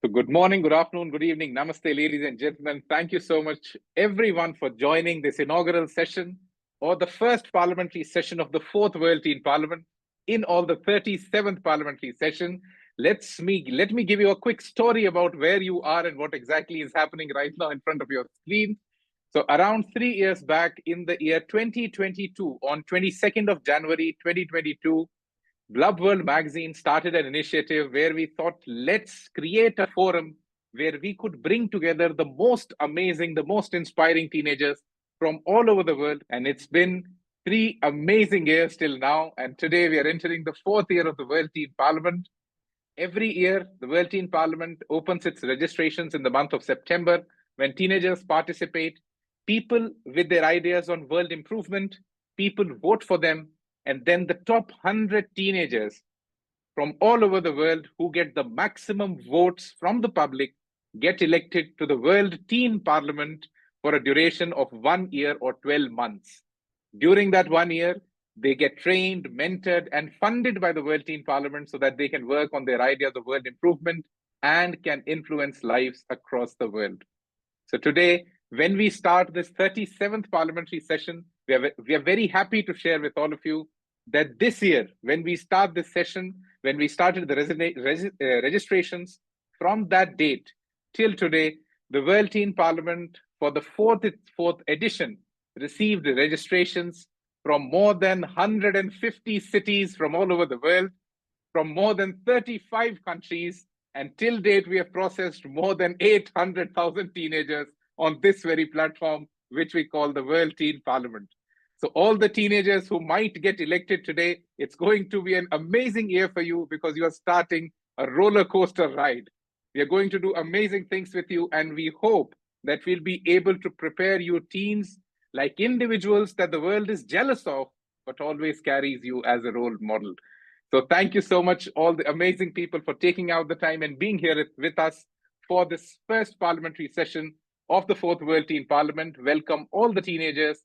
So good morning, good afternoon, good evening. Namaste, ladies and gentlemen. Thank you so much, everyone, for joining this inaugural session or the first parliamentary session of the Fourth World Teen Parliament in all the 37th Parliamentary session. Let me give you a quick story about where you are and what exactly is happening right now in front of your screen. So around 3 years back in the year 2022, on 22nd of January 2022, Blub World magazine started an initiative where we thought, let's create a forum where we could bring together the most amazing, the most inspiring teenagers from all over the world. And it's been 3 amazing years till now. And today we are entering the 4th year of the World Teen Parliament. Every year, the World Teen Parliament opens its registrations in the month of September when teenagers participate. People with their ideas on world improvement, people vote for them, and then the top 100 teenagers from all over the world who get the maximum votes from the public get elected to the World Teen Parliament for a duration of 1 year or 12 months. During that 1 year, they get trained, mentored, and funded by the World Teen Parliament so that they can work on their ideas of world improvement and can influence lives across the world. So today, when we start this 37th parliamentary session, we are very happy to share with all of you that this year, when we start this session, when we started the registrations, from that date till today, the World Teen Parliament for the fourth edition received registrations from more than 150 cities from all over the world, from more than 35 countries, and till date, we have processed more than 800,000 teenagers on this very platform, which we call the World Teen Parliament. So all the teenagers who might get elected today, it's going to be an amazing year for you because you are starting a roller coaster ride. We are going to do amazing things with you, and we hope that we'll be able to prepare you teens like individuals that the world is jealous of, but always carries you as a role model. So thank you so much, all the amazing people, for taking out the time and being here with us for this first parliamentary session of the Fourth World Teen Parliament. Welcome all the teenagers.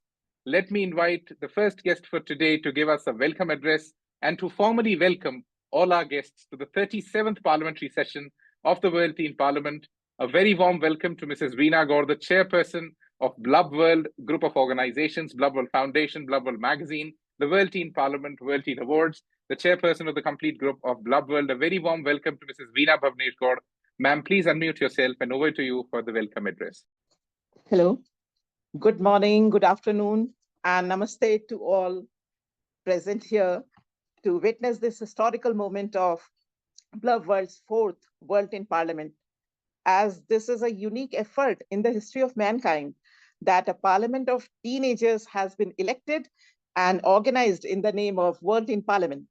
Let me invite the first guest for today to give us a welcome address and to formally welcome all our guests to the 37th parliamentary session of the World Teen Parliament. A very warm welcome to Mrs. Veena Gaur, the chairperson of Blub World Group of Organizations, Blub World Foundation, Blub World Magazine, the World Teen Parliament, World Teen Awards, the chairperson of the complete group of Blub World. A very warm welcome to Mrs. Veena Bhavnesh Gaur. Ma'am, please unmute yourself and over to you for the welcome address. Hello, good morning, good afternoon, and namaste to all present here to witness this historical moment of Blub World's 4th World Teen Parliament, as this is a unique effort in the history of mankind that a parliament of teenagers has been elected and organized in the name of World Teen Parliament.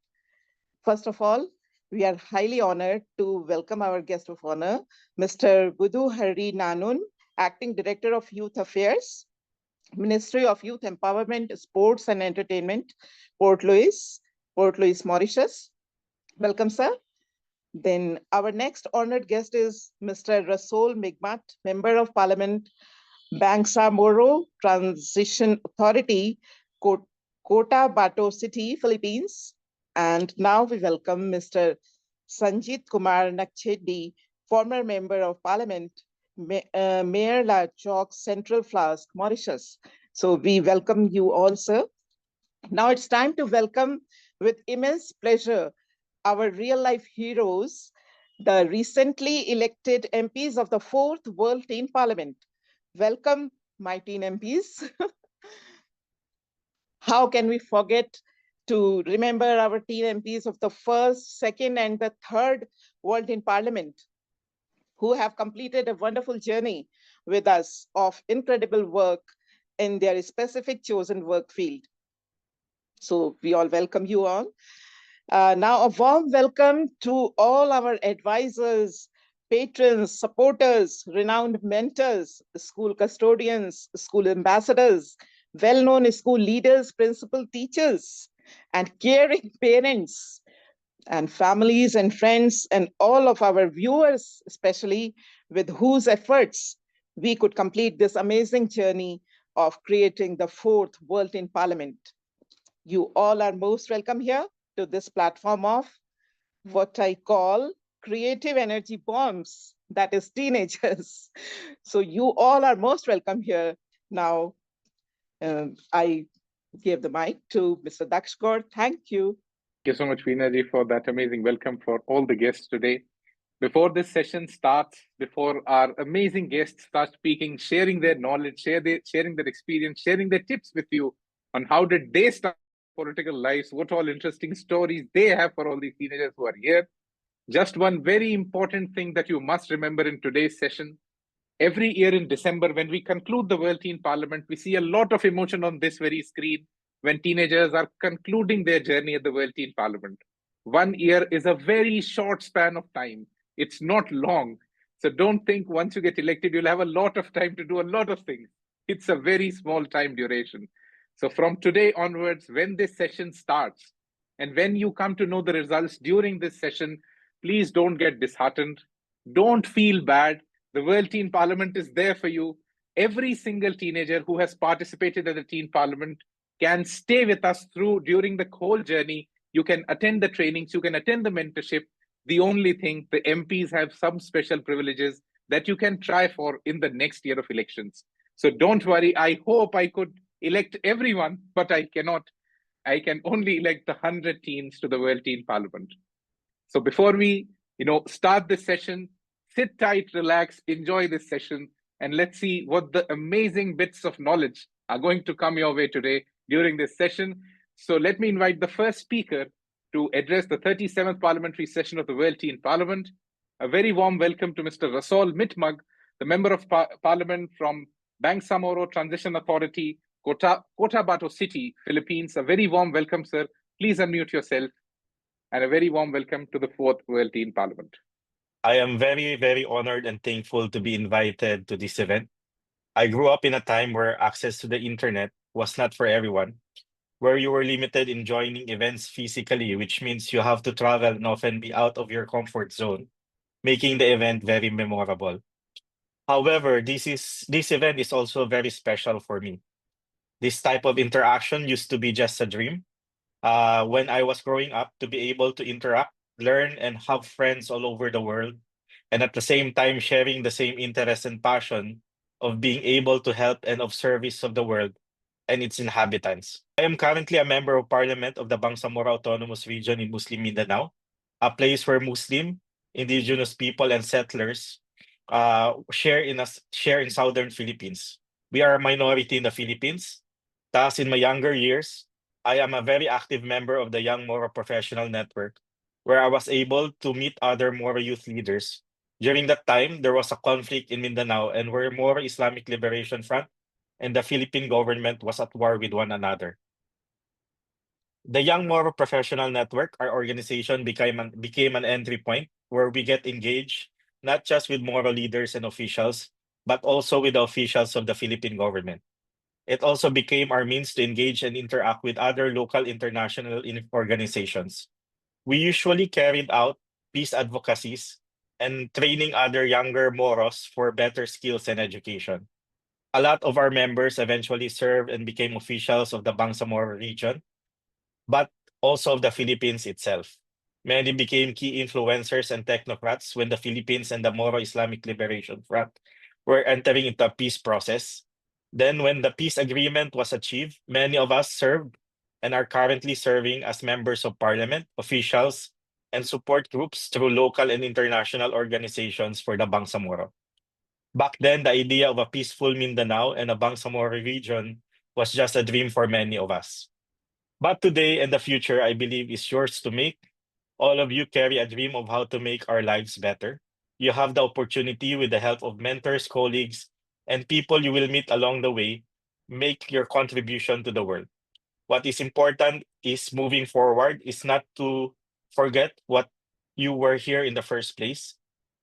First of all, we are highly honored to welcome our guest of honor, Mr. Buddhu Hurrynanun, Acting Director of Youth Affairs, Ministry of Youth Empowerment, Sports and Entertainment, Port Louis, Mauritius. Welcome, sir. Then our next honored guest is Mr. Rasol Mitmug, Member of Parliament, Bangsamoro Transition Authority, Cotabato City, Philippines. And now we welcome Mr. Sanjit Kumar Nuckcheddy, former Member of Parliament, Mayor La Chaux, Central Flacq, Mauritius. So we welcome you all, sir. Now it's time to welcome with immense pleasure our real-life heroes, the recently elected MPs of the 4th World Teen Parliament. Welcome, my teen MPs. How can we forget to remember our teen MPs of the 1st, 2nd, and the 3rd World Teen Parliament, who have completed a wonderful journey with us of incredible work in their specific chosen work field. So we all welcome you all. Now a warm welcome to all our advisors, patrons, supporters, renowned mentors, school custodians, school ambassadors, well-known school leaders, principal teachers, and caring parents, and families and friends, and all of our viewers, especially with whose efforts we could complete this amazing journey of creating the 4th World Teen Parliament. You all are most welcome here to this platform of what I call creative energy bombs that is teenagers. So you all are most welcome here. Now, I give the mic to Mr. Daksh Gaur. Thank you. Thank you so much, Veena ji, for that amazing welcome for all the guests today. Before this session starts, before our amazing guests start speaking, sharing their knowledge, sharing their experience, sharing their tips with you on how did they start political lives, what all interesting stories they have for all these teenagers who are here. Just one very important thing that you must remember in today's session. Every year in December, when we conclude the World Teen Parliament, we see a lot of emotion on this very screen when teenagers are concluding their journey at the World Teen Parliament. 1 year is a very short span of time. It's not long. So don't think once you get elected, you'll have a lot of time to do a lot of things. It's a very small time duration. So from today onwards, when this session starts, and when you come to know the results during this session, please don't get disheartened. Don't feel bad. The World Teen Parliament is there for you. Every single teenager who has participated at the Teen Parliament can stay with us through during the whole journey. You can attend the trainings, you can attend the mentorship. The only thing, the MPs have some special privileges that you can try for in the next year of elections. So don't worry. I hope I could elect everyone, but I cannot. I can only elect the 100 teens to the World Teen Parliament. So before we, start this session, sit tight, relax, enjoy this session, and let's see what the amazing bits of knowledge are going to come your way today during this session. So let me invite the first speaker to address the 37th Parliamentary Session of the World Teen Parliament. A very warm welcome to Mr. Rasol Mitmug, the Member of Parliament from Bangsamoro Transition Authority, Cotabato City, Philippines. A very warm welcome, sir. Please unmute yourself. And a very warm welcome to the 4th World Teen Parliament. I am very, very honored and thankful to be invited to this event. I grew up in a time where access to the internet was not for everyone, where you were limited in joining events physically, which means you have to travel and often be out of your comfort zone, making the event very memorable. However, this event is also very special for me. This type of interaction used to be just a dream. When I was growing up, to be able to interact, learn, and have friends all over the world, and at the same time sharing the same interest and passion of being able to help and of service of the world and its inhabitants. I am currently a member of Parliament of the Bangsamoro Autonomous Region in Muslim Mindanao, a place where Muslim, indigenous people, and settlers share in southern Philippines. We are a minority in the Philippines. Thus, in my younger years, I am a very active member of the Young Moro Professional Network, where I was able to meet other Moro youth leaders. During that time, there was a conflict in Mindanao and where Moro Islamic Liberation Front and the Philippine government was at war with one another. The Young Moro Professional Network, our organization, became an entry point where we get engaged not just with Moro leaders and officials, but also with the officials of the Philippine government. It also became our means to engage and interact with other local international organizations. We usually carried out peace advocacies and training other younger Moros for better skills and education. A lot of our members eventually served and became officials of the Bangsamoro region, but also of the Philippines itself. Many became key influencers and technocrats when the Philippines and the Moro Islamic Liberation Front were entering into a peace process. Then when the peace agreement was achieved, many of us served and are currently serving as members of parliament, officials, and support groups through local and international organizations for the Bangsamoro. Back then, the idea of a peaceful Mindanao and a Bangsamoro region was just a dream for many of us. But today and the future, I believe, is yours to make. All of you carry a dream of how to make our lives better. You have the opportunity, with the help of mentors, colleagues, and people you will meet along the way, make your contribution to the world. What is important is moving forward is not to forget what you were here in the first place,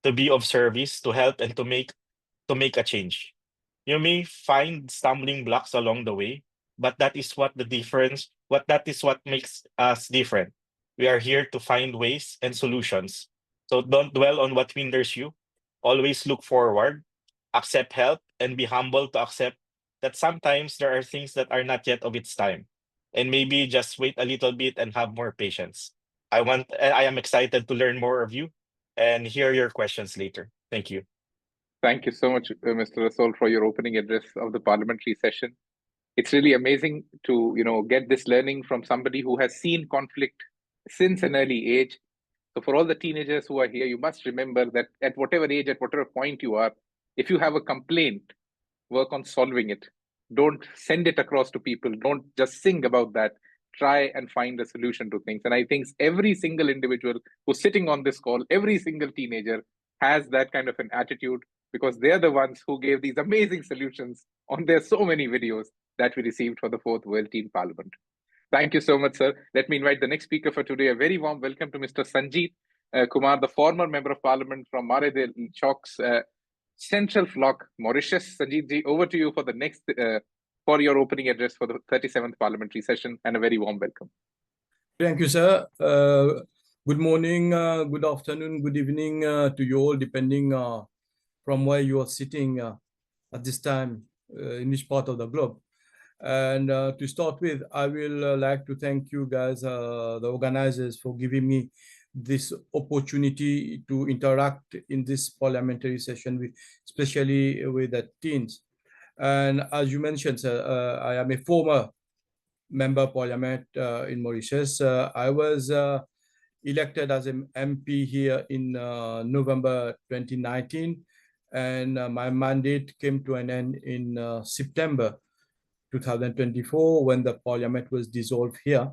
to be of service, to help, and to make a change. You may find stumbling blocks along the way, but that is what makes us different. We are here to find ways and solutions. So don't dwell on what hinders you. Always look forward, accept help, and be humble to accept that sometimes there are things that are not yet of its time. And maybe just wait a little bit and have more patience. I am excited to learn more of you and hear your questions later. Thank you. Thank you so much, Mr. Rasol, for your opening address of the parliamentary session. It's really amazing to, get this learning from somebody who has seen conflict since an early age. So for all the teenagers who are here, you must remember that at whatever age, at whatever point you are, if you have a complaint, work on solving it. Don't send it across to people. Don't just sing about that. Try and find a solution to things. And I think every single individual who's sitting on this call, every single teenager has that kind of an attitude, because they're the ones who gave these amazing solutions on their so many videos that we received for the Fourth World Teen Parliament. Thank you so much, sir. Let me invite the next speaker for today. A very warm welcome to Mr. Sanjit Kumar, the former Member of Parliament from Mare, Chaux, Central Flacq, Mauritius. Sanjit ji, over to you for the next, for your opening address for the 37th Parliamentary session, and a very warm welcome. Thank you, sir. Good morning, good afternoon, good evening to you all, depending from where you are sitting at this time in each part of the globe. And to start with, I will like to thank you guys, the organizers, for giving me this opportunity to interact in this parliamentary session, especially with the teens. And as you mentioned, sir, I am a former member of parliament in Mauritius. I was elected as an MP here in November 2019, and my mandate came to an end in September 2024 when the parliament was dissolved here.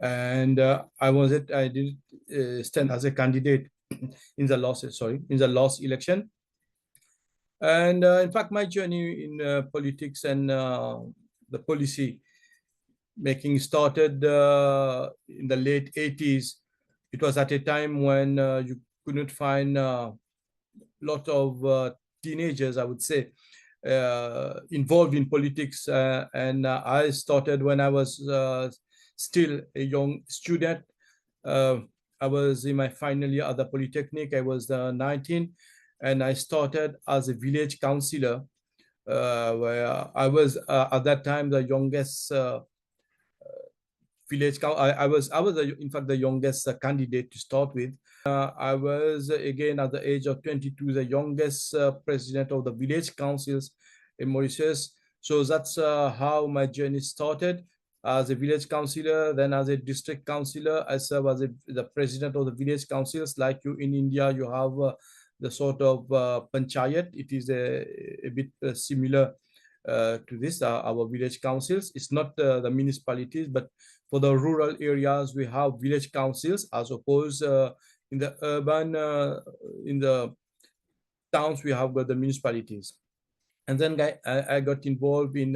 And I did stand as a candidate in the last election. And in fact, my journey in politics and the policy making started in the late 80s. It was at a time when you couldn't find a lot of teenagers, I would say, involved in politics. And I started when I was still a young student. I was in my final year at the Polytechnic. I was 19, and I started as a village councillor, where I was at that time the youngest village. I was in fact the youngest candidate to start with. I was again at the age of 22 the youngest president of the village councils in Mauritius. So that's how my journey started, as a village councillor, then as a district councillor. I serve as the president of the village councils. Like you in India, you have the sort of panchayat. It is a bit similar to this, our village councils. It's not the municipalities, but for the rural areas, we have village councils, as opposed in the urban, in the towns, we have got the municipalities. And then I got involved in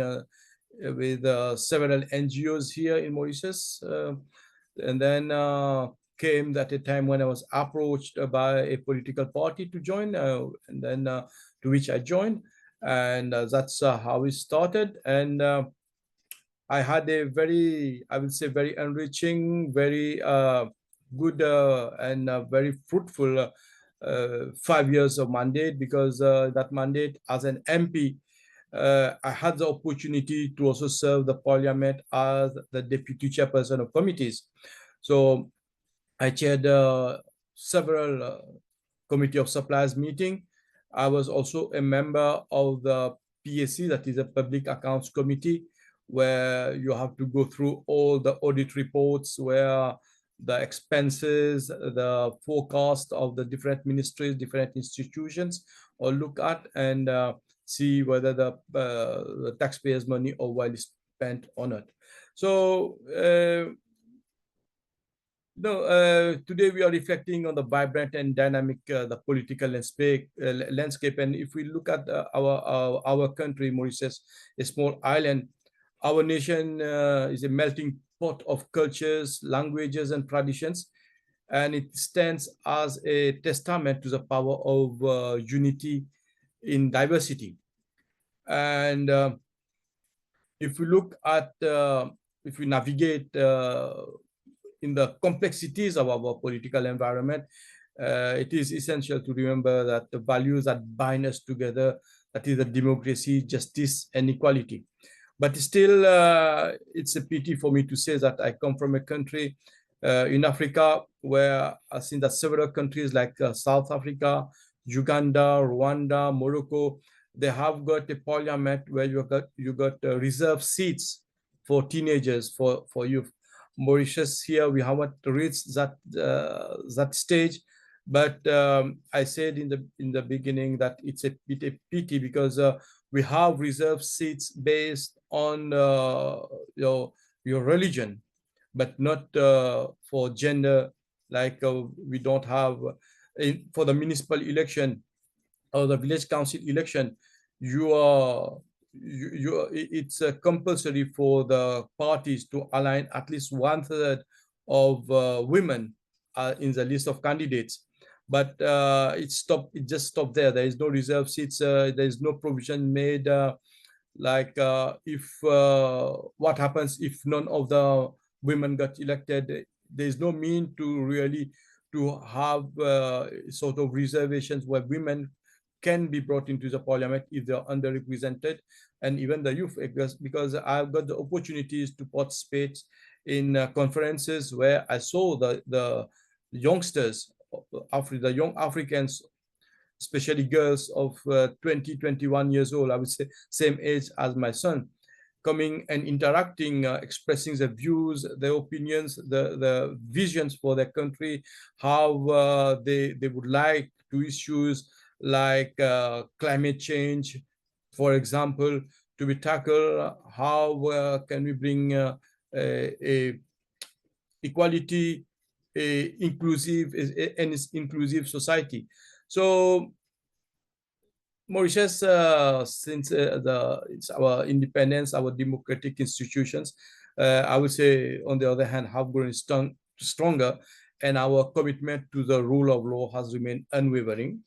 with several NGOs here in Mauritius. And then came at a time when I was approached by a political party to join, and then to which I joined. And that's how it started. And I had a very, I would say, very enriching, very good and very fruitful 5 years of mandate, because that mandate as an MP, I had the opportunity to also serve the parliament as the deputy chairperson of committees. So I chaired several committee of suppliers meeting. I was also a member of the PAC, that is a public accounts committee, where you have to go through all the audit reports, where the expenses, the forecast of the different ministries, different institutions, or look at and see whether the taxpayers' money or well is spent on it. So today we are reflecting on the vibrant and dynamic the political landscape. And if we look at our country, Mauritius, a small island, our nation is a melting pot of cultures, languages, and traditions, and it stands as a testament to the power of unity in diversity. And if we look at, if we navigate in the complexities of our political environment, it is essential to remember that the values that bind us together, that is the democracy, justice, and equality. But still, it's a pity for me to say that I come from a country in Africa where I've seen that several countries like South Africa, Uganda, Rwanda, Morocco, they have got a parliament where you got reserved seats for teenagers, for youth. Mauritius, here we haven't reached that stage, but I said in the beginning that it's a pity because we have reserved seats based on your religion, but not for gender. Like we don't have for the municipal election or the village council election, it's compulsory for the parties to align at least 1/3 of women in the list of candidates. But it just stopped there. There is no reserve seats. There is no provision made. If what happens if none of the women got elected? There is no mean to really to have sort of reservations where women can be brought into the parliament if they're underrepresented, and even the youth, because I've got the opportunities to participate in conferences where I saw the youngsters, the young Africans, especially girls of 20, 21 years old, I would say same age as my son, coming and interacting, expressing their views, their opinions, the visions for their country, how they would like to issues like climate change, for example, to be tackled. How can we bring a equality, inclusive society? So Mauritius, since it's our independence, our democratic institutions, I would say, on the other hand, have grown stronger, and our commitment to the rule of law has remained unwavering.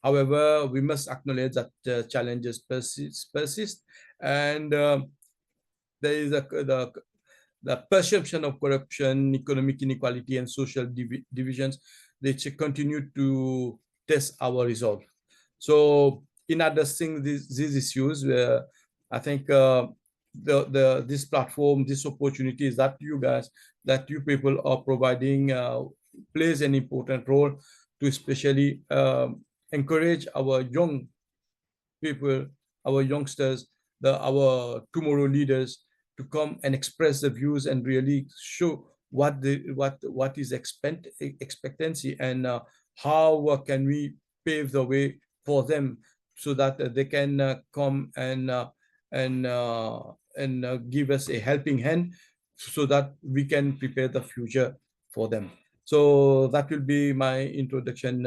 However, we must acknowledge that challenges persist, and there is the perception of corruption, economic inequality, and social divisions, which continue to test our resolve. So, in addressing these issues, I think this platform, this opportunities that you people are providing plays an important role to especially encourage our young people, our youngsters, our tomorrow leaders to come and express their views and really show what is expectancy, and how can we pave the way for them so that they can come and give us a helping hand so that we can prepare the future for them. So that will be my introduction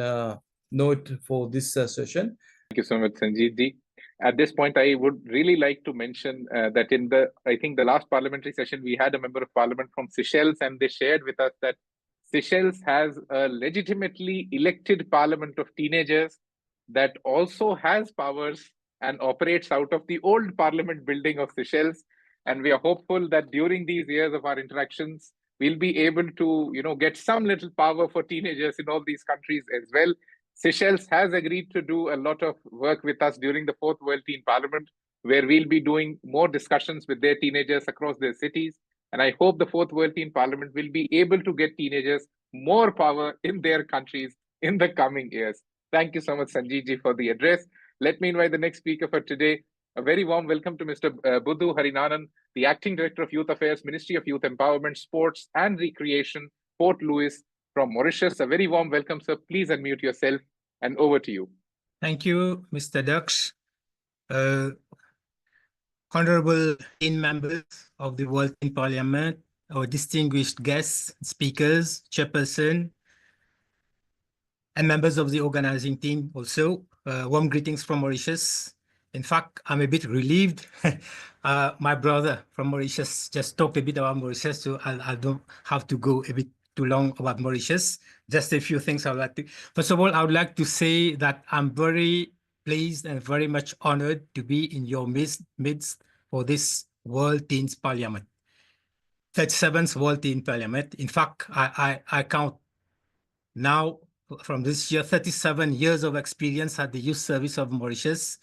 note for this session. Thank you so much, Sanjit ji. At this point, I would really like to mention that in I think the last parliamentary session, we had a member of parliament from Seychelles, and they shared with us that Seychelles has a legitimately elected parliament of teenagers that also has powers and operates out of the old parliament building of Seychelles. And we are hopeful that during these years of our interactions, we'll be able to, get some little power for teenagers in all these countries as well. Seychelles has agreed to do a lot of work with us during the 4th World Teen Parliament, where we'll be doing more discussions with their teenagers across their cities. And I hope the 4th World Teen Parliament will be able to get teenagers more power in their countries in the coming years. Thank you so much, Sanjit ji, for the address. Let me invite the next speaker for today. A very warm welcome to Mr. Buddhu Hurrynanun, the Acting Director of Youth Affairs, Ministry of Youth Empowerment, Sports and Recreation, Port Louis, from Mauritius. A very warm welcome, sir. Please unmute yourself, and over to you. Thank you, Mr. Daksh. Honorable teen members of the World Teen Parliament, our distinguished guests, speakers, chairperson, and members of the organizing team also. Warm greetings from Mauritius. In fact, I'm a bit relieved. My brother from Mauritius just talked a bit about Mauritius, so I don't have to go a bit too long about Mauritius. Just a few things I would like to. First of all, I would like to say that I'm very pleased and very much honored to be in your midst for this World Teens Parliament, 37th World Teen Parliament. In fact, I count now from this year 37 years of experience at the Youth Service of Mauritius,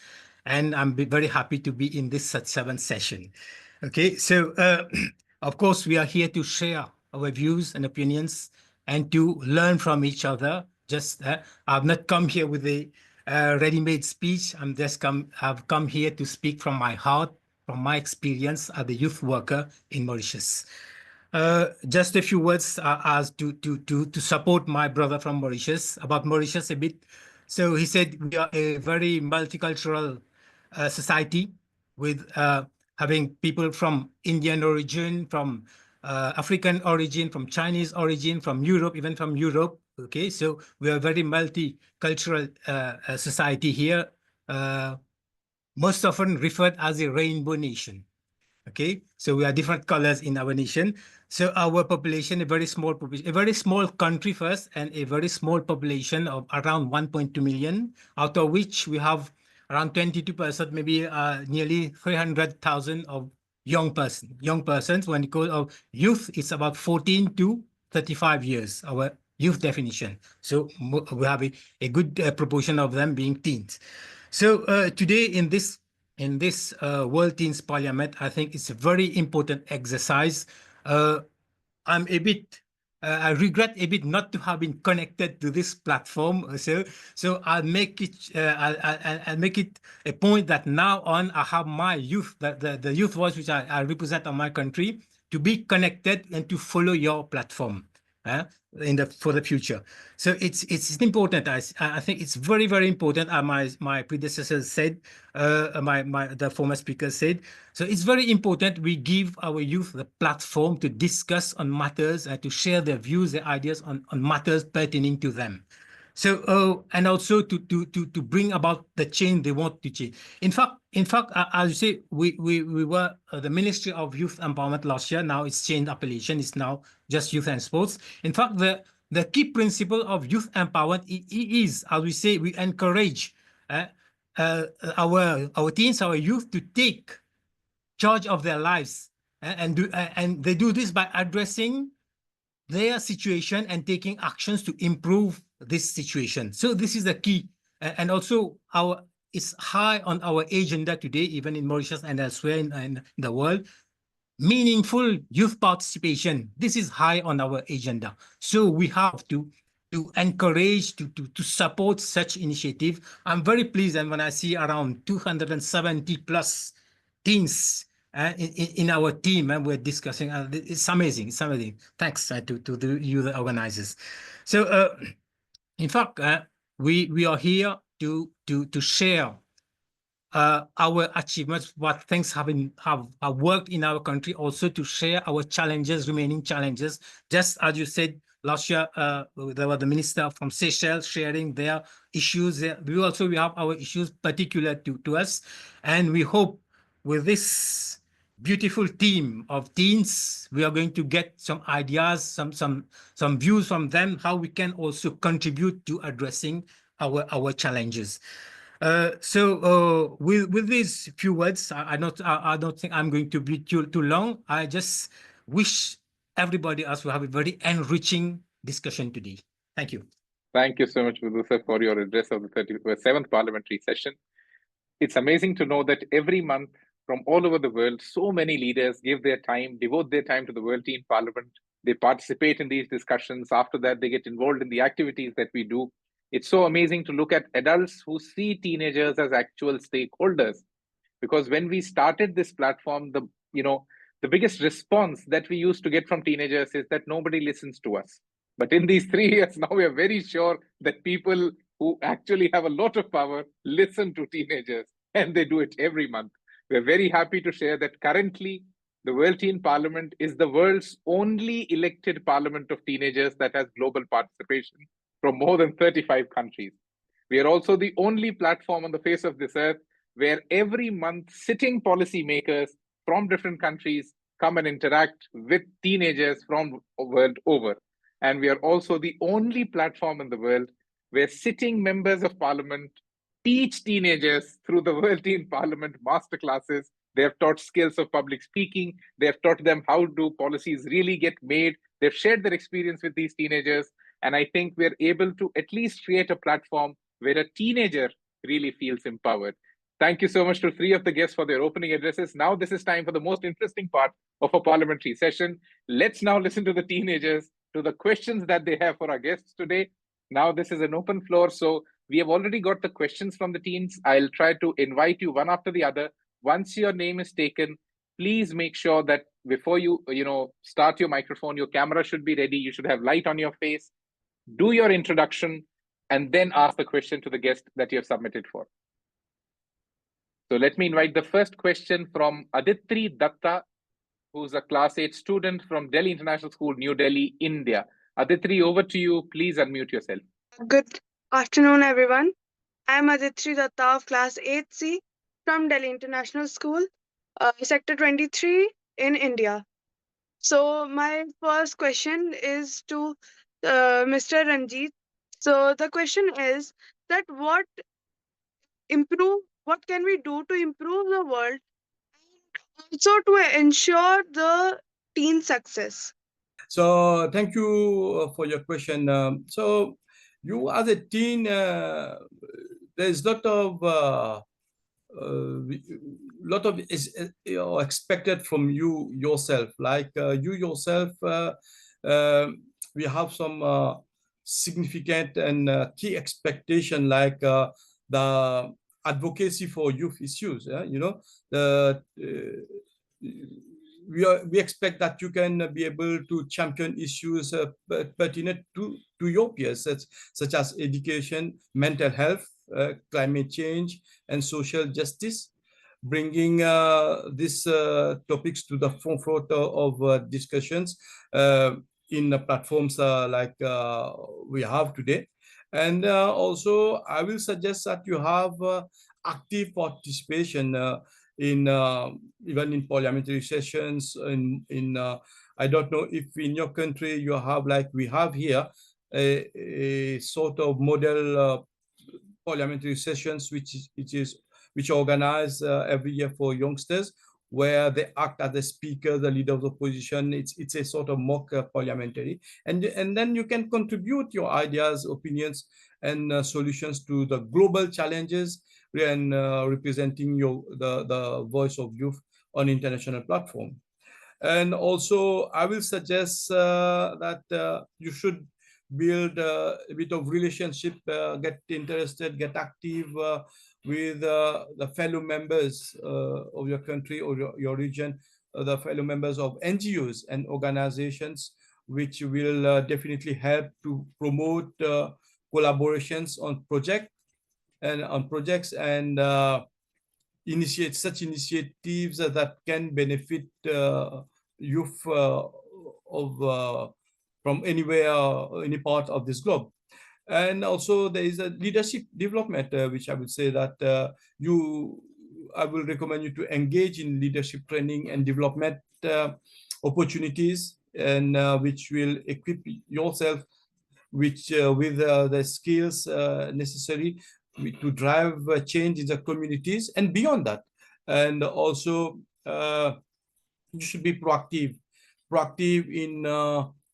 and I'm very happy to be in this 37th session. Okay, so of course we are here to share our views and opinions and to learn from each other I've not come here with a ready-made speech. I've come here to speak from my heart, from my experience as a youth worker in Mauritius. Just a few words as to support my brother from Mauritius, about Mauritius a bit. So he said we are a very multicultural society with having people from Indian origin, from African origin, from Chinese origin, from Europe, even from Europe. Okay, so we are a very multicultural society here, most often referred as a rainbow nation. Okay, so we are different colors in our nation. So our population, a very small country first, and a very small population of around 1.2 million, out of which we have around 22%, maybe nearly 300,000 of young persons. When you call of youth, it's about 14 to 35 years, our youth definition. So we have a good proportion of them being teens. So today in this World Teens Parliament, I think it's a very important exercise. I'm a bit, I regret a bit not to have been connected to this platform. So I'll make it, I'll make it a point that now on I have my youth, the youth voice which I represent on my country, to be connected and to follow your platform. For the future. So it's important. I think it's very, very important. My predecessors said, the former speaker said. So it's very important we give our youth the platform to discuss on matters and to share their views, their ideas on matters pertaining to them. So and also to bring about the change they want to change. In fact, as you say, we were the Ministry of Youth Empowerment last year. Now it's changed appellation. It's now just Youth and Sports. In fact, the key principle of youth empowerment is, as we say, we encourage our teens, our youth, to take charge of their lives, and they do this by addressing their situation and taking actions to improve this situation. So this is the key, and also it's high on our agenda today, even in Mauritius and elsewhere in the world. Meaningful youth participation. This is high on our agenda. So we have to encourage, to support such initiative. I'm very pleased, and when I see around 270 plus teens in our team, and we're discussing, it's amazing. It's amazing. Thanks to you, the organizers. So in fact, we are here to share our achievements, what things have worked in our country, also to share our challenges, remaining challenges. Just as you said, last year, there was the minister from Seychelles sharing their issues. We have our issues particular to us. And we hope with this beautiful team of teens, we are going to get some ideas, some views from them, how we can also contribute to addressing our challenges. So with these few words, I don't think I'm going to be too long. I just wish everybody else will have a very enriching discussion today. Thank you. Thank you so much, Buddhu sir, for your address of the 37th Parliamentary session. It's amazing to know that every month from all over the world, so many leaders give their time, devote their time to the World Teen Parliament. They participate in these discussions. After that, they get involved in the activities that we do. It's so amazing to look at adults who see teenagers as actual stakeholders. Because when we started this platform, the biggest response that we used to get from teenagers is that nobody listens to us. But in these 3 years, now we are very sure that people who actually have a lot of power listen to teenagers, and they do it every month. We're very happy to share that currently the World Teen Parliament is the world's only elected parliament of teenagers that has global participation from more than 35 countries. We are also the only platform on the face of this earth where every month sitting policymakers from different countries come and interact with teenagers from the world over. And we are also the only platform in the world where sitting members of parliament teach teenagers through the World Teen Parliament masterclasses. They have taught skills of public speaking. They have taught them how do policies really get made. They've shared their experience with these teenagers. And I think we're able to at least create a platform where a teenager really feels empowered. Thank you so much to 3 of the guests for their opening addresses. Now this is time for the most interesting part of a parliamentary session. Let's now listen to the teenagers, to the questions that they have for our guests today. Now this is an open floor, so we have already got the questions from the teams. I'll try to invite you one after the other. Once your name is taken, please make sure that before you start your microphone, your camera should be ready. You should have light on your face. Do your introduction, and then ask the question to the guest that you have submitted for. So let me invite the first question from Aditri Datta, who's a class 8 student from Delhi International School, New Delhi, India. Aditri, over to you. Please unmute yourself. Good afternoon, everyone. I'm Aditri Datta of Class 8C from Delhi International School, Sector 23 in India. So my first question is to Mr. Ranjit. So the question is that what can we do to improve the world and also to ensure the teen success? So thank you for your question. So you as a teen, there's lot of expected from you yourself. Like you yourself, we have some significant and key expectation, like the advocacy for youth issues. We expect that you can be able to champion issues pertinent to your peers, such as education, mental health, climate change, and social justice, bringing these topics to the forefront of discussions in platforms like we have today. And also, I will suggest that you have active participation in even in parliamentary sessions. I don't know if in your country you have, like we have here, a sort of model parliamentary sessions which organize every year for youngsters, where they act as the speaker, the leader of the opposition. It's a sort of mock parliamentary, and then you can contribute your ideas, opinions, and solutions to the global challenges, and representing the voice of youth on international platform. And also, I will suggest that you should build a bit of relationship, get interested, get active with the fellow members of your country or your region, the fellow members of NGOs and organizations, which will definitely help to promote collaborations on projects and initiate such initiatives that can benefit youth from anywhere, any part of this globe. And also there is a leadership development, which I would say that I will recommend you to engage in leadership training and development opportunities, and which will equip yourself with the skills necessary to drive change in the communities and beyond that. And also, you should be proactive in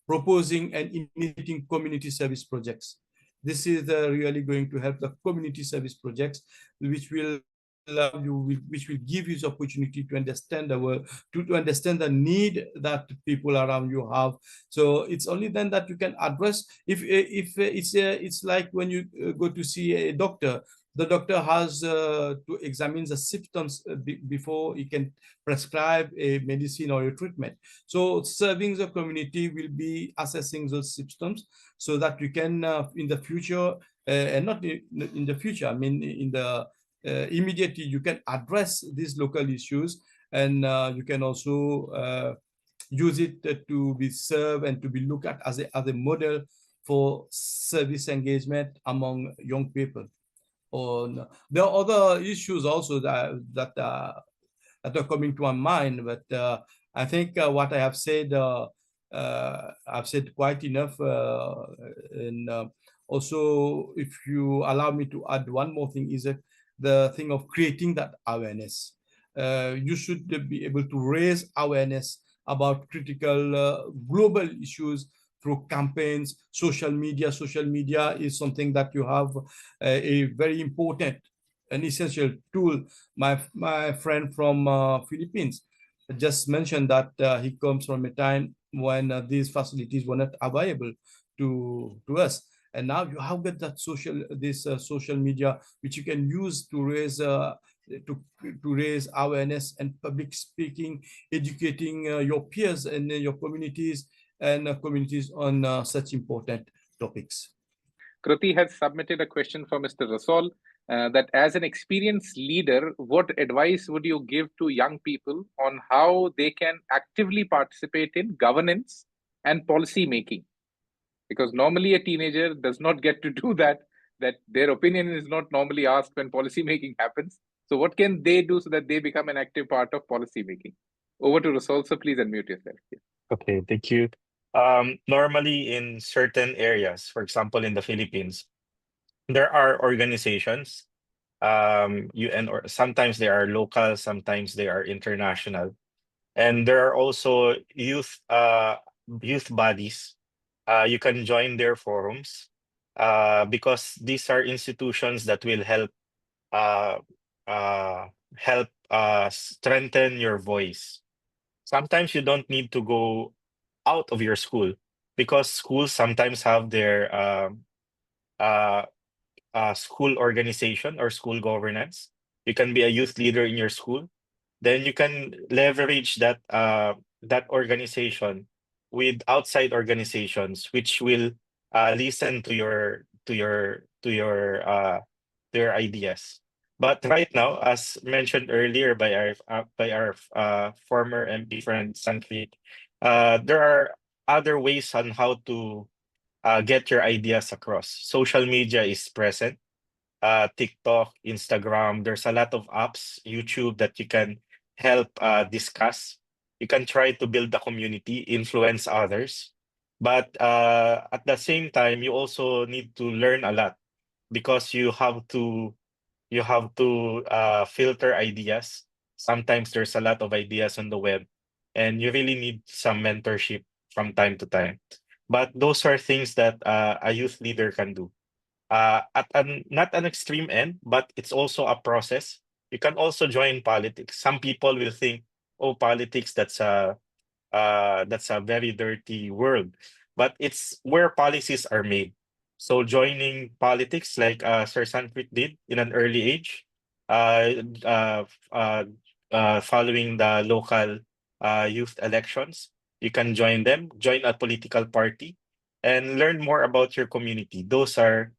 proposing and initiating community service projects. This is really going to help the community service projects, which will give you the opportunity to understand the world, to understand the need that people around you have. So it's only then that you can address. If it's like when you go to see a doctor, the doctor has to examine the symptoms before he can prescribe a medicine or a treatment. So serving the community will be assessing those symptoms, so that you can in the future, and not in the future, I mean in the immediately, you can address these local issues, and you can also use it to be served and to be looked at as a model for service engagement among young people. There are other issues also that are coming to my mind, but I think what I have said, I've said quite enough. And also, if you allow me to add one more thing, is that the thing of creating that awareness. You should be able to raise awareness about critical global issues through campaigns, social media. Social media is something that you have a very important and essential tool. My friend from Philippines just mentioned that he comes from a time when these facilities were not available to us. And now you have got that social media, which you can use to raise awareness and public speaking, educating your peers and your communities communities on such important topics. Kruti has submitted a question for Mr. Rasol that as an experienced leader, what advice would you give to young people on how they can actively participate in governance and policy making? Because normally a teenager does not get to do that their opinion is not normally asked when policy making happens. So what can they do so that they become an active part of policy making? Over to Rasol, so please unmute yourself. Okay, thank you. Normally in certain areas, for example, in the Philippines, there are organizations, UN, or sometimes they are local, sometimes they are international. And there are also youth bodies. You can join their forums because these are institutions that will uh, help strengthen your voice. Sometimes you don't need to go out of your school because schools sometimes have their uh, school organization or school governance. You can be a youth leader in your school. Then you can leverage that organization with outside organizations, which will listen to your ideas. But right now, as mentioned earlier by our former MP friend Sanjit, there are other ways on how to get your ideas across. Social media is present. TikTok, Instagram. There's a lot of apps, YouTube, that you can help discuss. You can try to build a community, influence others. But at the same time, you also need to learn a lot because you have to filter ideas. Sometimes there's a lot of ideas on the web, and you really need some mentorship from time to time. But those are things that a youth leader can do not an extreme end, but it's also a process. You can also join politics. Some people will think, oh, politics, that's a very dirty world, but it's where policies are made. So joining politics, like Sir Sanjit did in an early age, uh, uh, uh, following the local youth elections, you can join them, join a political party, and learn more about your community. Those are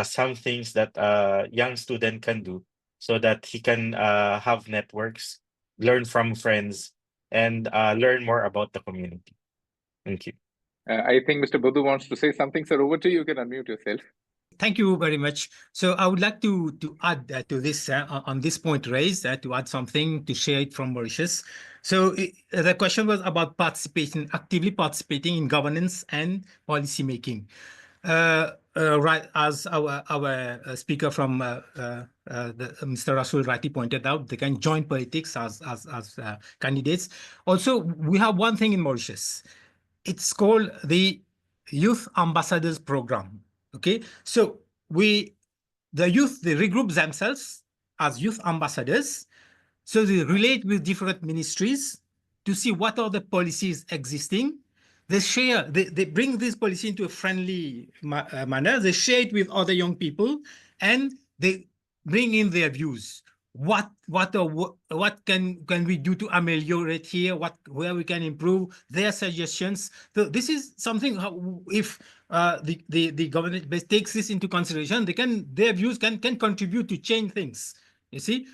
some things that a young student can do so that he can have networks, learn from friends, and learn more about the community. Thank you. I think Mr. Buddhu wants to say something, sir. Over to you. You can unmute yourself. Thank you very much. So I would like to add to this on this point raised, to add something to share it from Mauritius. So the question was about actively participating in governance and policy making. Right, as our speaker from Mr. Rasol rightly pointed out, they can join politics as candidates. Also, we have one thing in Mauritius. It's called the Youth Ambassadors Program. Okay, so the youth, they regroup themselves as youth ambassadors. So they relate with different ministries to see what are the policies existing. They share, they bring this policy into a friendly manner. They share it with other young people, and they bring in their views. What can we do to ameliorate here? Where we can improve, their suggestions. So this is something. If the government takes this into consideration, their views can contribute to change things. You see.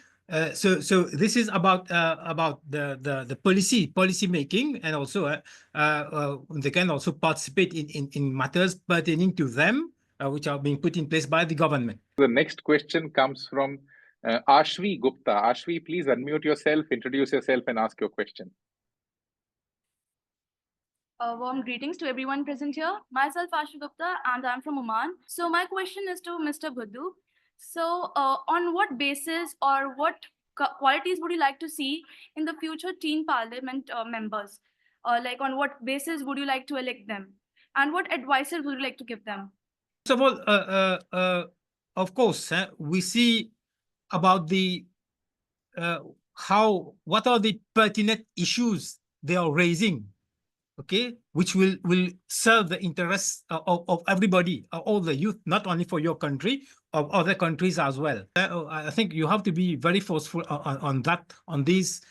So this is about the policy making, and also they can also participate in matters pertaining to them, which are being put in place by the government. The next question comes from Aashvi Gupta. Aashvi, please unmute yourself, introduce yourself, and ask your question. Warm greetings to everyone present here. Myself, Aashvi Gupta, and I'm from Oman. So my question is to Mr. Buddhu. So on what basis or what qualities would you like to see in the future teen parliament members? Like on what basis would you like to elect them? And what advices would you like to give them? First of all, of course, we see about the what are the pertinent issues they are raising. okay, which will serve the interests of everybody, all the youth, not only for your country, of other countries as well. I think you have to be very forceful on these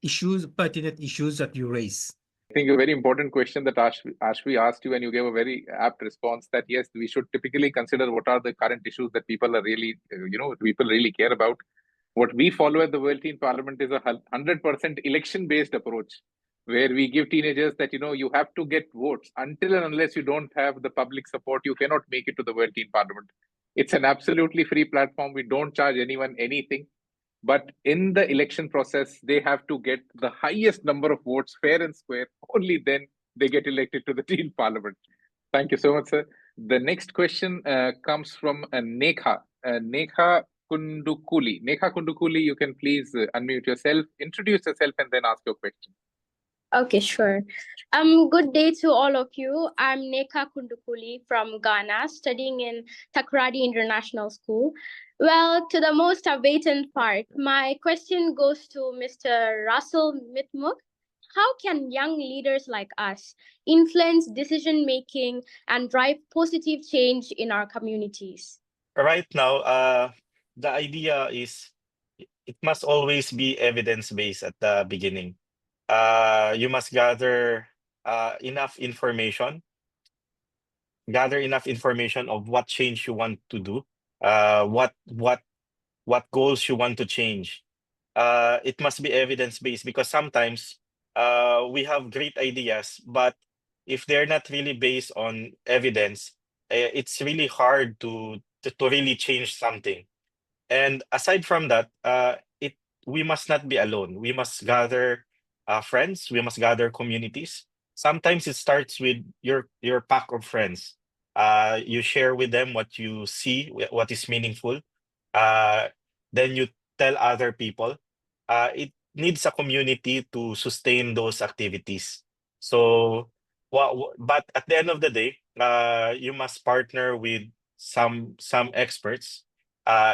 issues, pertinent issues that you raise. I think a very important question that Aashvi asked you, and you gave a very apt response that yes, we should typically consider what are the current issues that people are really, people really care about. What we follow at the World Teen Parliament is a 100% election-based approach, where we give teenagers that, you have to get votes. Until and unless you don't have the public support, you cannot make it to the World Teen Parliament. It's an absolutely free platform. We don't charge anyone anything. But in the election process, they have to get the highest number of votes fair and square. Only then they get elected to the Teen Parliament. Thank you so much, sir. The next question comes from Nekha. Nekha Kundukooli. Nekha Kundukooli, you can please unmute yourself, introduce yourself, and then ask your question. Okay, sure. Good day to all of you. I'm Nekha Kundukooli from Ghana, studying in Takoradi International School. Well, to the most awaited part, my question goes to Mr. Rasol Mitmug. How can young leaders like us influence decision-making and drive positive change in our communities? Right now, the idea is it must always be evidence-based at the beginning. You must gather enough information of what change you want to do, what goals you want to change. It must be evidence-based, because sometimes we have great ideas, but if they're not really based on evidence, it's really hard to really change something. And aside from that, we must not be alone. We must gather friends. We must gather communities. Sometimes it starts with your pack of friends. You share with them what you see, what is meaningful. Then you tell other people. It needs a community to sustain those activities. So, but at the end of the day, you must partner with some experts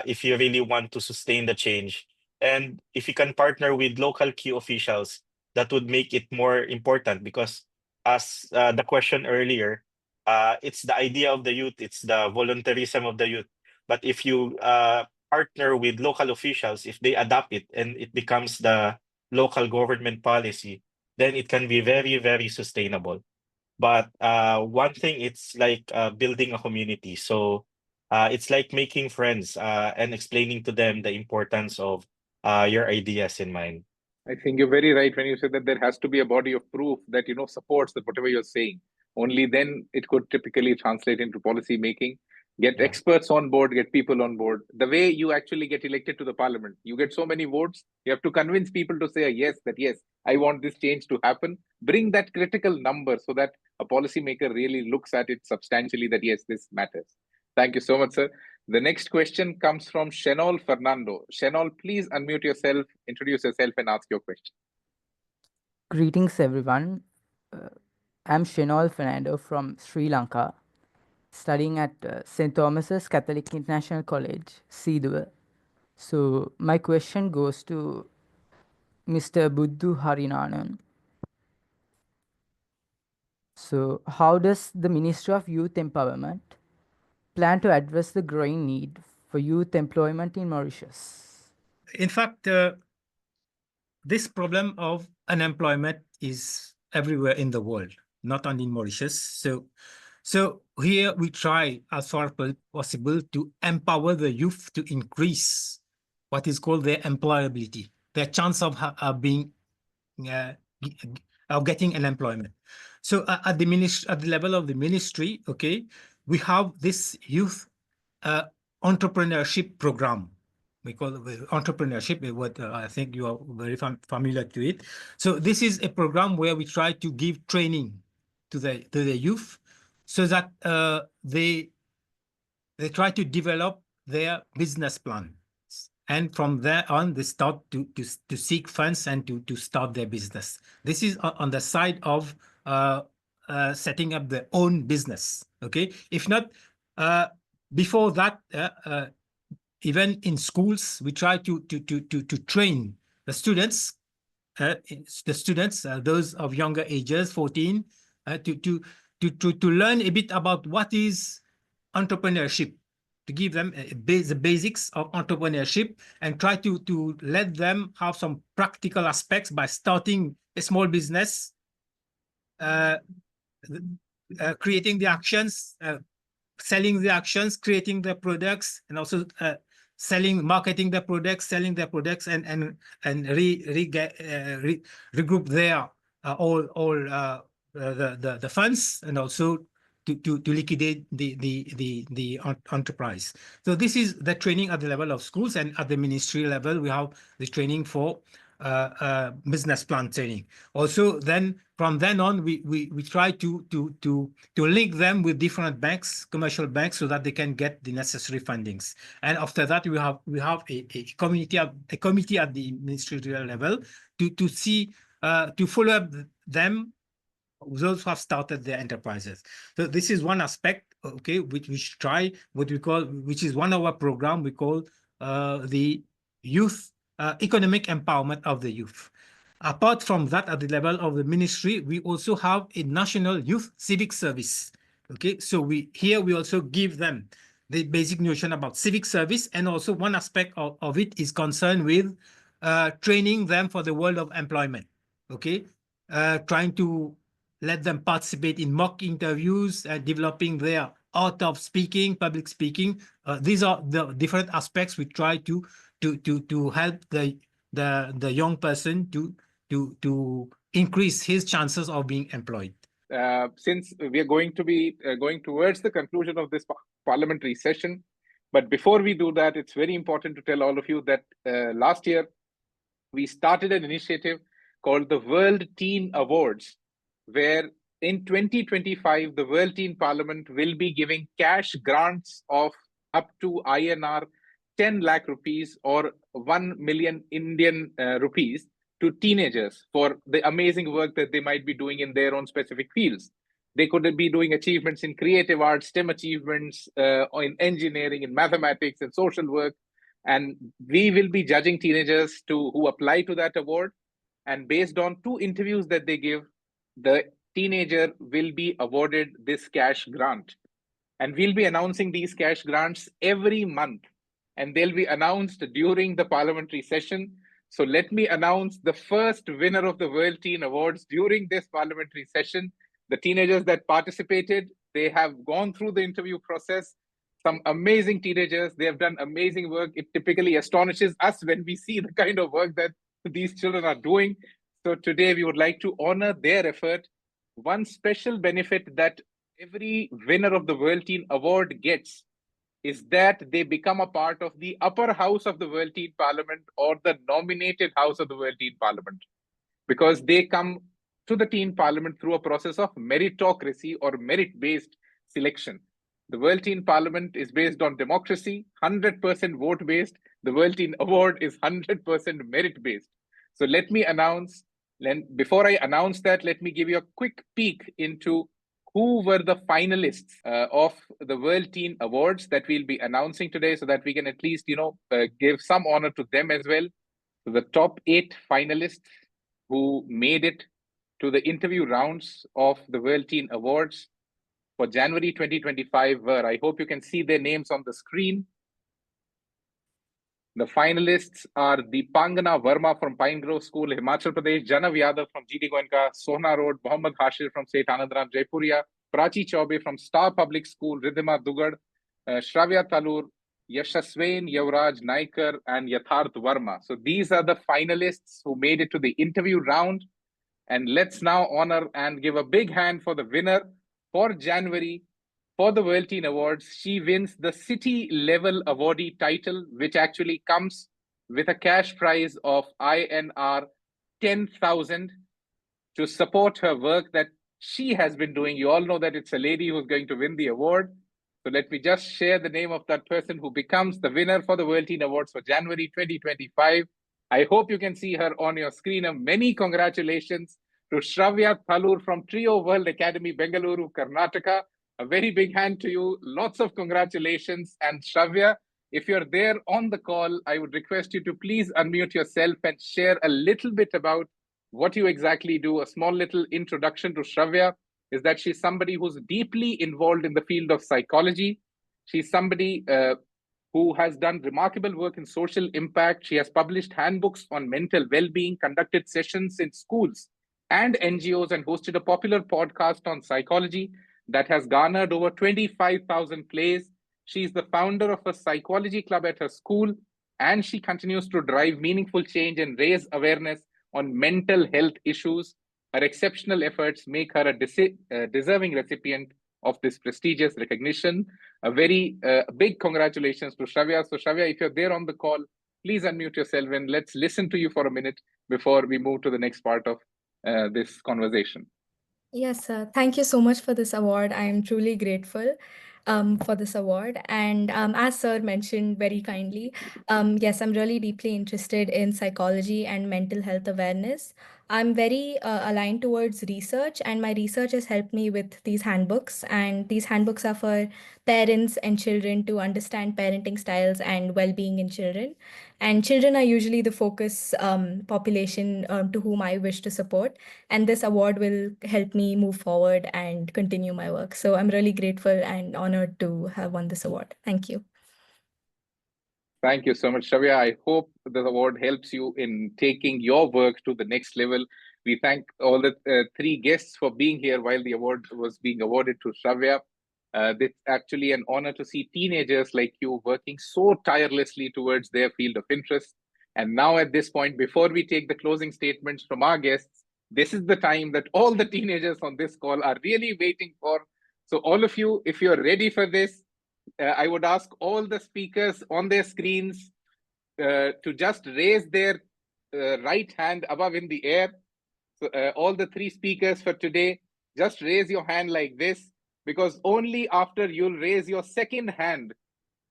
if you really want to sustain the change. And if you can partner with local key officials, that would make it more important, because as the question earlier, it's the idea of the youth, it's the voluntarism of the youth. But if you partner with local officials, if they adopt it and it becomes the local government policy, then it can be very, very sustainable. But one thing, it's like building a community. So it's like making friends and explaining to them the importance of your ideas in mind. I think you're very right when you said that there has to be a body of proof that, supports that whatever you're saying. Only then it could typically translate into policy making. Get experts on board, get people on board. The way you actually get elected to the parliament, you get so many votes, you have to convince people to say yes, I want this change to happen. Bring that critical number so that a policymaker really looks at it substantially, that yes, this matters. Thank you so much, sir. The next question comes from Shenol Fernando. Shenol, please unmute yourself, introduce yourself, and ask your question. Greetings, everyone. I'm Shenol Fernando from Sri Lanka, studying at St. Thomas's Catholic International College, Seeduwa. So my question goes to Mr. Buddhu Hurrynanun. So how does the Ministry of Youth Empowerment plan to address the growing need for youth employment in Mauritius? In fact, this problem of unemployment is everywhere in the world, not only in Mauritius. So here we try as far as possible to empower the youth to increase what is called their employability, their chance of getting an employment. So at the level of the ministry, okay, we have this youth entrepreneurship program. We call it entrepreneurship, what I think you are very familiar to it. So this is a program where we try to give training to the youth, so that they try to develop their business plan. And from there on, they start to seek funds and to start their business. This is on the side of setting up their own business. Okay, if not, before that, even in schools, we try to train the students the students, those of younger ages, 14, to learn a bit about what is entrepreneurship, to give them the basics of entrepreneurship and try to let them have some practical aspects by starting a small business, creating the actions, selling the actions, creating the products, and also marketing the products, selling their products, and regroup their the funds, and also to liquidate the enterprise. So this is the training at the level of schools, and at the ministry level we have the training for business plan training. Also, then from then on, we try to link them with different banks, commercial banks, so that they can get the necessary fundings. And after that, we have a committee at the ministerial level to see to follow up them, those who have started their enterprises. So this is one aspect, okay, which is one of our program we call the youth economic empowerment of the youth. Apart from that, at the level of the ministry, we also have a national youth civic service. Okay, so we also give them the basic notion about civic service, and also one aspect of it is concerned with training them for the world of employment. Okay, trying to let them participate in mock interviews, developing their art of speaking, public speaking. These are the different aspects we try to help the young person to increase his chances of being employed. Since we are going to be going towards the conclusion of this parliamentary session, but before we do that, it's very important to tell all of you that last year we started an initiative called the World Teen Awards, where in 2025, the World Teen Parliament will be giving cash grants of up to INR 10 lakh rupees or 1 million Indian rupees to teenagers for the amazing work that they might be doing in their own specific fields. They could be doing achievements in creative arts, STEM achievements, or in engineering, in mathematics, and social work. And we will be judging teenagers who apply to that award. And based on 2 interviews that they give, the teenager will be awarded this cash grant. And we'll be announcing these cash grants every month. And they'll be announced during the parliamentary session. So let me announce the first winner of the World Teen Awards during this parliamentary session. The teenagers that participated, they have gone through the interview process. Some amazing teenagers, they have done amazing work. It typically astonishes us when we see the kind of work that these children are doing. So today we would like to honor their effort. One special benefit that every winner of the World Teen Award gets is that they become a part of the upper house of the World Teen Parliament, or the nominated house of the World Teen Parliament, because they come to the Teen Parliament through a process of meritocracy or merit-based selection. The World Teen Parliament is based on democracy, 100% vote-based. The World Teen Award is 100% merit-based. So let me announce, before I announce that, let me give you a quick peek into who were the finalists of the World Teen Awards that we'll be announcing today, so that we can at least, give some honor to them as well. So the top 8 finalists who made it to the interview rounds of the World Teen Awards for January 2025 were, I hope you can see their names on the screen. The finalists are Deepangana Verma from Pine Grove School, Himachal Pradesh, Janav Yadav from GD Goenka, Sohna Road, Mohammad Hashir from St. Anandram, Jaipuria, Prachi Chaube from Star Public School, Ridhima Dugad, Shraavyaa Thalur, Yashaswain Yavraj Naikar, and Yatharth Verma. So these are the finalists who made it to the interview round. And let's now honor and give a big hand for the winner for January for the World Teen Awards. She wins the city level awardee title, which actually comes with a cash prize of INR 10,000 to support her work that she has been doing. You all know that it's a lady who's going to win the award. So let me just share the name of that person who becomes the winner for the World Teen Awards for January 2025. I hope you can see her on your screen. Many congratulations to Shraavyaa Thalur from Trio World Academy, Bengaluru, Karnataka. A very big hand to you. Lots of congratulations. And Shraavyaa, if you're there on the call, I would request you to please unmute yourself and share a little bit about what you exactly do. A small little introduction to Shraavyaa is that she's somebody who's deeply involved in the field of psychology. She's somebody who has done remarkable work in social impact. She has published handbooks on mental well-being, conducted sessions in schools and NGOs, and hosted a popular podcast on psychology that has garnered over 25,000 plays. She's the founder of a psychology club at her school, and she continues to drive meaningful change and raise awareness on mental health issues. Her exceptional efforts make her a deserving recipient of this prestigious recognition. A very big congratulations to Shraavyaa. So Shraavyaa, if you're there on the call, please unmute yourself and let's listen to you for a minute before we move to the next part of this conversation. Yes, sir. Thank you so much for this award. I am truly grateful for this award. And as sir mentioned very kindly, yes, I'm really deeply interested in psychology and mental health awareness. I'm very aligned towards research, and my research has helped me with these handbooks. And these handbooks are for parents and children to understand parenting styles and well-being in children. And children are usually the focus population to whom I wish to support. And this award will help me move forward and continue my work. So I'm really grateful and honored to have won this award. Thank you. Thank you so much, Shraavyaa. I hope the award helps you in taking your work to the next level. We thank all the three guests for being here while the award was being awarded to Shraavyaa. It's actually an honor to see teenagers like you working so tirelessly towards their field of interest. And now at this point, before we take the closing statements from our guests, this is the time that all the teenagers on this call are really waiting for. So all of you, if you're ready for this, I would ask all the speakers on their screens to just raise their right hand above in the air. So all the three speakers for today, just raise your hand like this, because only after you'll raise your second hand,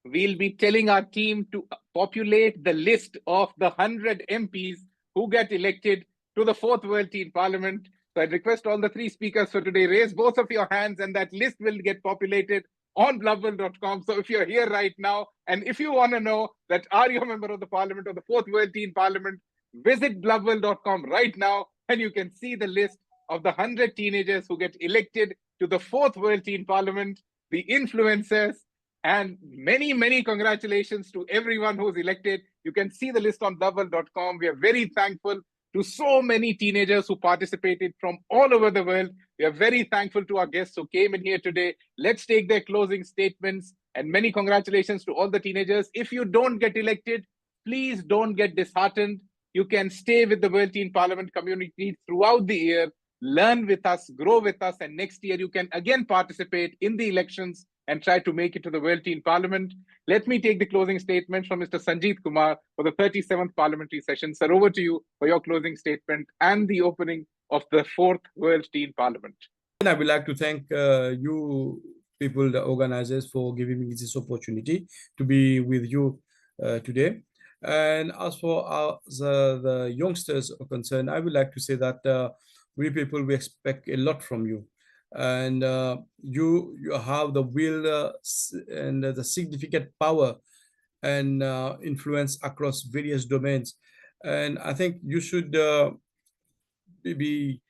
we'll be telling our team to populate the list of the 100 MPs who get elected to the 4th World Teen Parliament. So I request all the three speakers for today, raise both of your hands and that list will get populated on blubworld.com. So if you're here right now, and if you want to know that are you a member of the Parliament or the 4th World Teen Parliament, visit blubworld.com right now and you can see the list of the 100 teenagers who get elected to the 4th World Teen Parliament, the influencers, and many, many congratulations to everyone who's elected. You can see the list on blubworld.com. We are very thankful to so many teenagers who participated from all over the world. We are very thankful to our guests who came in here today. Let's take their closing statements, and many congratulations to all the teenagers. If you don't get elected, please don't get disheartened. You can stay with the World Teen Parliament community throughout the year, learn with us, grow with us, and next year you can again participate in the elections and try to make it to the World Teen Parliament. Let me take the closing statement from Mr. Sanjit Kumar for the 37th Parliamentary session. Sir, over to you for your closing statement and the opening of the 4th World Teen Parliament. And I would like to thank you people, the organizers, for giving me this opportunity to be with you today. And as for the youngsters are concerned, I would like to say that we people, we expect a lot from you. And you have the will and the significant power and influence across various domains. And I think you should be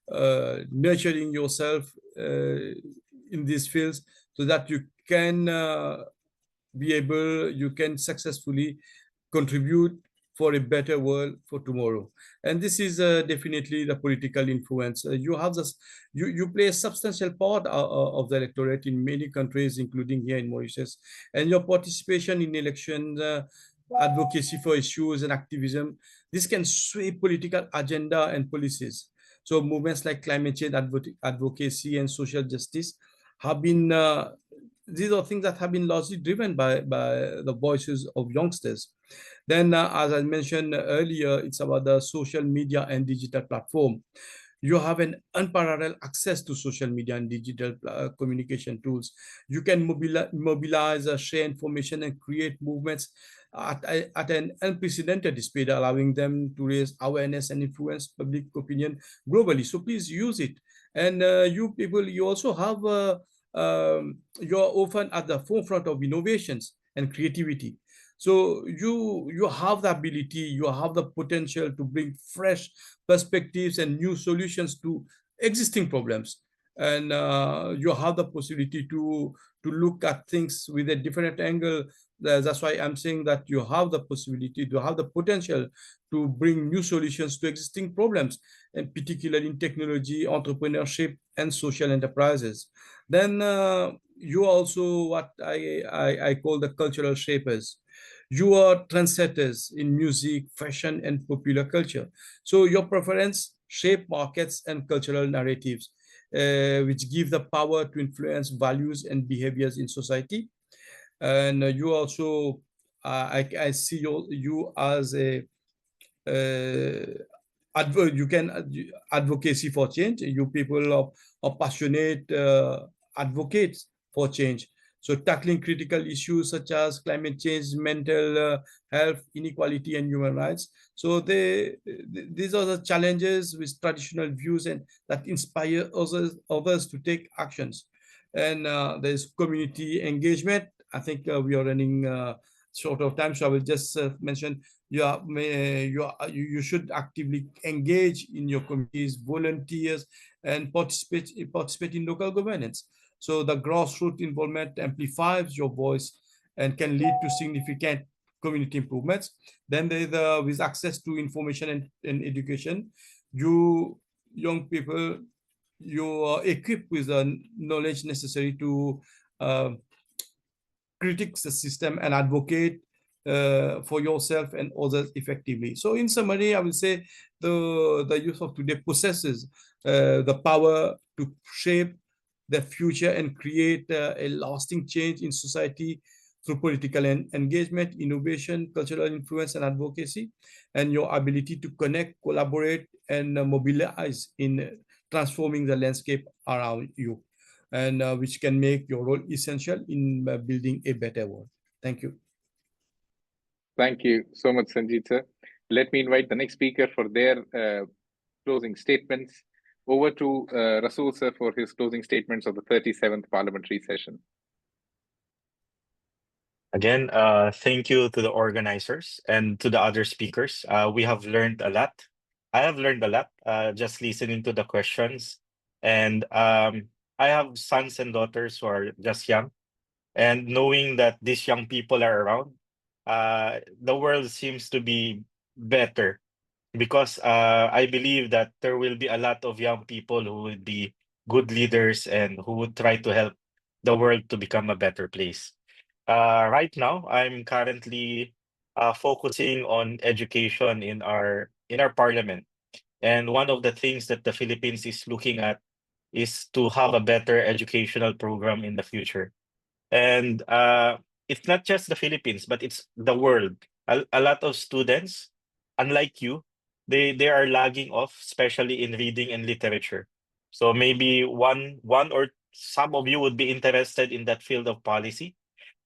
nurturing yourself in these fields so that you can you can successfully contribute for a better world for tomorrow. And this is definitely the political influence. You have this, you play a substantial part of the electorate in many countries, including here in Mauritius. And your participation in elections, advocacy for issues and activism, this can sway political agenda and policies. So movements like climate change advocacy and social justice have been, these are things that have been largely driven by the voices of youngsters. Then, as I mentioned earlier, it's about the social media and digital platform. You have an unparalleled access to social media and digital communication tools. You can mobilize, share information, and create movements at an unprecedented speed, allowing them to raise awareness and influence public opinion globally. So please use it. And you people, you also have, you're often at the forefront of innovations and creativity. So you have the ability, you have the potential to bring fresh perspectives and new solutions to existing problems. And you have the possibility to look at things with a different angle. That's why I'm saying that you have the possibility, to have the potential to bring new solutions to existing problems, and particularly in technology, entrepreneurship, and social enterprises. Then you also what I call the cultural shapers. You are trendsetters in music, fashion, and popular culture. So your preference shape markets and cultural narratives, which give the power to influence values and behaviors in society. And you also, I see you as a you can advocacy for change. You people are passionate advocates for change. So tackling critical issues such as climate change, mental health, inequality, and human rights. So these are the challenges with traditional views and that inspire others to take actions. And there's community engagement. I think we are running short of time, so I will just mention you should actively engage in your communities, volunteers, and participate in local governance. So the grassroots involvement amplifies your voice and can lead to significant community improvements. Then with access to information and education, you young people, you are equipped with the knowledge necessary to critique the system and advocate for yourself and others effectively. So in summary, I will say the youth of today possesses the power to shape the future and create a lasting change in society through political engagement, innovation, cultural influence, and advocacy, and your ability to connect, collaborate, and mobilize in transforming the landscape around you, and which can make your role essential in building a better world. Thank you. Thank you so much, Sanjit sir. Let me invite the next speaker for their closing statements. Over to Rasol sir for his closing statements of the 37th Parliamentary session. Again, thank you to the organizers and to the other speakers. We have learned a lot. I have learned a lot just listening to the questions. And I have sons and daughters who are just young. And knowing that these young people are around, the world seems to be better, because I believe that there will be a lot of young people who would be good leaders and who would try to help the world to become a better place. Right now, I'm currently focusing on education in our parliament. And one of the things that the Philippines is looking at is to have a better educational program in the future. And it's not just the Philippines, but it's the world. A lot of students, unlike you, they are lagging off, especially in reading and literature. So maybe one or some of you would be interested in that field of policy.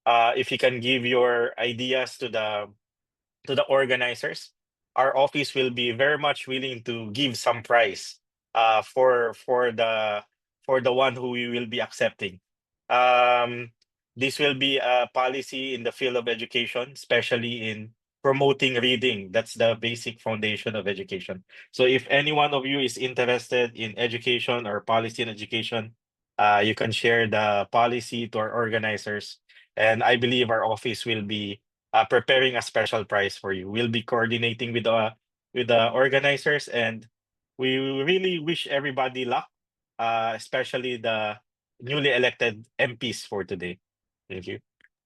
If you can give your ideas to the organizers, our office will be very much willing to give some prize for the one who we will be accepting. This will be a policy in the field of education, especially in promoting reading. That's the basic foundation of education. So if any one of you is interested in education or policy in education, you can share the policy to our organizers. And I believe our office will be preparing a special prize for you. We'll be coordinating with the organizers, and we really wish everybody luck, especially the newly elected MPs for today. Thank you.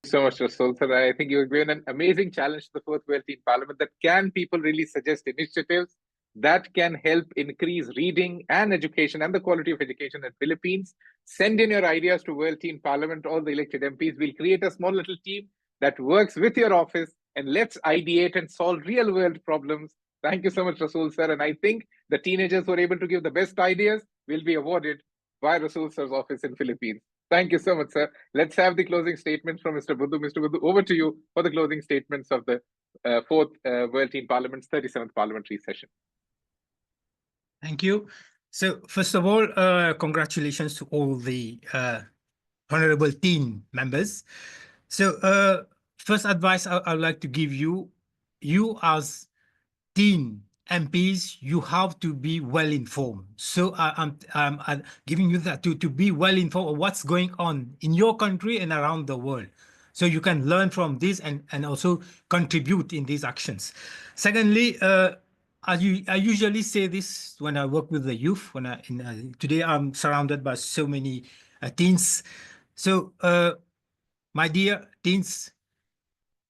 So much, Rasol sir. I think you've given an amazing challenge to the fourth World-Teen Parliament. That can people really suggest initiatives that can help increase reading and education and the quality of education in the Philippines? Send in your ideas to World-Teen Parliament, all the elected MPs. We'll create a small little team that works with your office, and let's ideate and solve real world problems. Thank you so much, Rasol sir. And I think the teenagers who are able to give the best ideas will be awarded by Rasol sir's office in Philippines. Thank you so much, sir. Let's have the closing statements from Mr. Buddhu. Mr. Buddhu, over to you for the closing statements of the fourth World-Teen Parliament's 37th Parliamentary session. Thank you. So first of all, congratulations to all the honorable team members. So first advice I would like to give you, you as teen MPs, you have to be well informed. So I'm giving you that to be well informed of what's going on in your country and around the world. So you can learn from this and also contribute in these actions. Secondly, I usually say this when I work with the youth. Today I'm surrounded by so many teens. So my dear teens,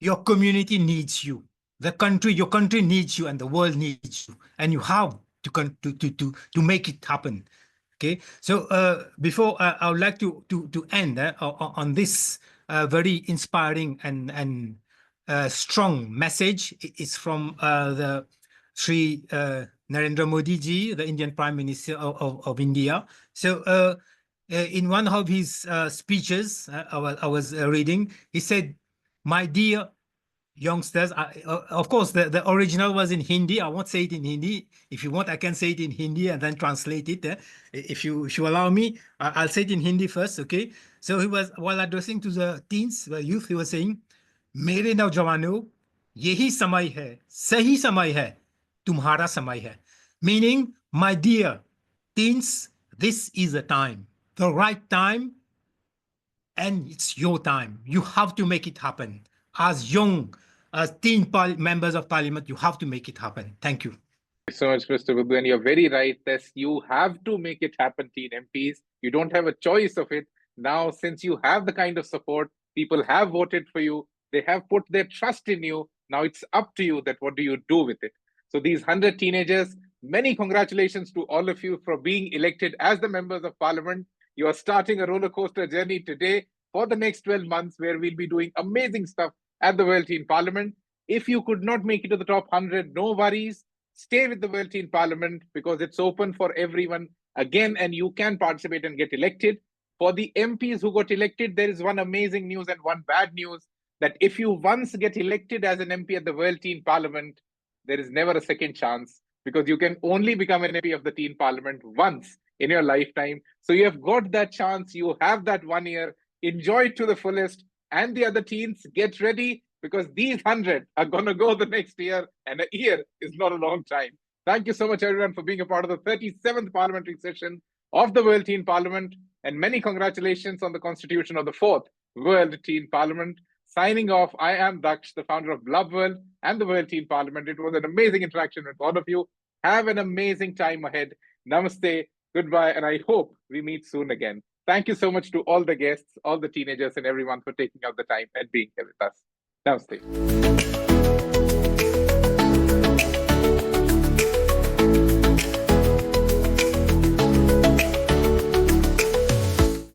your community needs you. Your country needs you, and the world needs you, and you have to make it happen. Okay, so before I would like to end on this very inspiring and strong message. It's from the Sri Narendra Modi ji, the Indian Prime Minister of India. So in one of his speeches I was reading, he said, "My dear youngsters," of course, the original was in Hindi. I won't say it in Hindi. If you want, I can say it in Hindi and then translate it. If you allow me, I'll say it in Hindi first, okay? So he was, while addressing to the teens, the youth, he was saying, "Mere naujawano, yehi samay hai, sahi samay hai, tumhara samay hai." Meaning, my dear teens, this is the time, the right time, and it's your time. You have to make it happen. As young, as teen members of parliament, you have to make it happen. Thank you. Thank you so much, Mr. Buddhu, and you're very right. Yes, you have to make it happen, teen MPs. You don't have a choice of it. Now, since you have the kind of support, people have voted for you, they have put their trust in you. Now it's up to you that what do you do with it. So these 100 teenagers, many congratulations to all of you for being elected as the members of parliament. You are starting a roller coaster journey today for the next 12 months, where we'll be doing amazing stuff at the World Teen Parliament. If you could not make it to the top 100, no worries. Stay with the World Teen Parliament because it's open for everyone again, and you can participate and get elected. For the MPs who got elected, there is one amazing news and one bad news, that if you once get elected as an MP at the World Teen Parliament, there is never a second chance, because you can only become an MP of the Teen Parliament once in your lifetime. So you have got that chance. You have that 1 year. Enjoy it to the fullest. And the other teens, get ready, because these 100 are going to go the next year, and a year is not a long time. Thank you so much, everyone, for being a part of the 37th Parliamentary session of the World Teen Parliament, and many congratulations on the constitution of the 4th World Teen Parliament. Signing off, I am Daksh, the founder of Blub World and the World Teen Parliament. It was an amazing interaction with all of you. Have an amazing time ahead. Namaste, goodbye, and I hope we meet soon again. Thank you so much to all the guests, all the teenagers, and everyone for taking out the time and being here with us. Namaste.